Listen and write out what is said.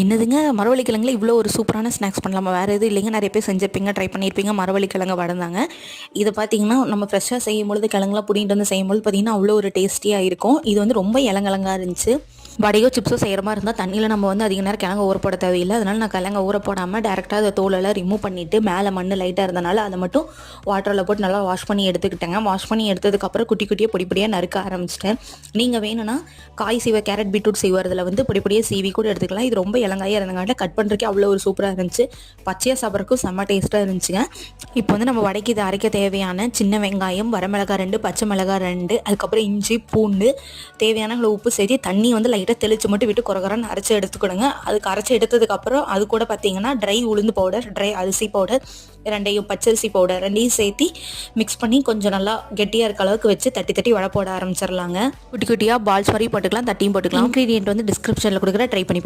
என்னதுங்க மரவள்ளிக்கிழங்குல இவ்வளோ ஒரு சூப்பரான ஸ்நாக்ஸ் பண்ணலாமா? வேறு எதுவும் இல்லைங்க, நிறைய பேர் செஞ்சுருப்பீங்க, ட்ரை பண்ணியிருப்பீங்க. மரவள்ளிக்கிழங்கு வடந்தாங்க. இதை பார்த்தீங்கன்னா நம்ம ஃப்ரெஷ்ஷாக செய்யும்பொழுது கிழங்குலாம் புடிங்கிட்டு வந்து செய்யும்போது பார்த்தீங்கன்னா அவ்வளோ ஒரு டேஸ்டியாக இருக்கும். இது வந்து ரொம்ப இளங்கிழங்கா இருந்துச்சு. வடையோ சிப்ஸோ செய்கிற மாதிரி இருந்தால் தண்ணியில் நம்ம வந்து அதிக நேரம் கிழங்கு ஊற போட தேவையில்லை. அதனால் நான் கிழங்க ஊற போடாமல் டேரெக்டாக அதை தோலெல்லாம் ரிமூவ் பண்ணிவிட்டு மேலே மண் லைட்டாக இருந்தனால அதை மட்டும் வாட்டரில் போட்டு நல்லா வாஷ் பண்ணி எடுத்துக்கிட்டேங்க. வாஷ் பண்ணி எடுத்ததுக்கப்புறம் குட்டி குட்டியாக பொடி பொடியாக நறுக்க ஆரம்பிச்சிட்டேன். நீங்கள் வேணும்னா காய் சீவை கேரட் பீட்ரூட் செய்வதில் வந்து பொடி பொடியாக சீவி கூட எடுத்துக்கலாம். இது ரொம்ப இளங்காயாக இருந்தங்காட்டில் கட் பண்ணுறதுக்கே அவ்வளோ ஒரு சூப்பராக இருந்துச்சு. பச்சையாக சாப்பிட்றதுக்கும் செம்ம டேஸ்ட்டாக இருந்துச்சுங்க. இப்போ வந்து நம்ம வடைக்கு இதை அரைக்க தேவையான சின்ன வெங்காயம், வரமிளகாய் 2, பச்சை மிளகாய் 2, அதுக்கப்புறம் இஞ்சி, பூண்டு, தேவையான உப்பு சேர்த்து தண்ணி வந்து லைட்டாக தெளித்து மட்டும் விட்டு குறகுறன்னு அரைச்சி எடுத்துக்கணுங்க. அதுக்கு அரைச்சி எடுத்ததுக்கப்புறம் அது கூட பார்த்தீங்கன்னா ட்ரை உளுந்து பவுடர், ட்ரை அரிசி பவுடர் 2, பச்சரிசி பவுடர் 2 சேர்த்து மிக்ஸ் பண்ணி கொஞ்சம் நல்லா கெட்டியாக இருக்க அளவுக்கு வச்சு தட்டி தட்டி வடை போட ஆரம்பிச்சிடலாங்க. குட்டி குட்டியாக பால்ஸ் மாதிரி போட்டுக்கலாம், தட்டியும் போட்டுக்கலாம். இன்க்ரீடியன்ட் வந்து டிஸ்கிரிப்ஷனில் கொடுக்குற, ட்ரை பண்ணி பாருங்க.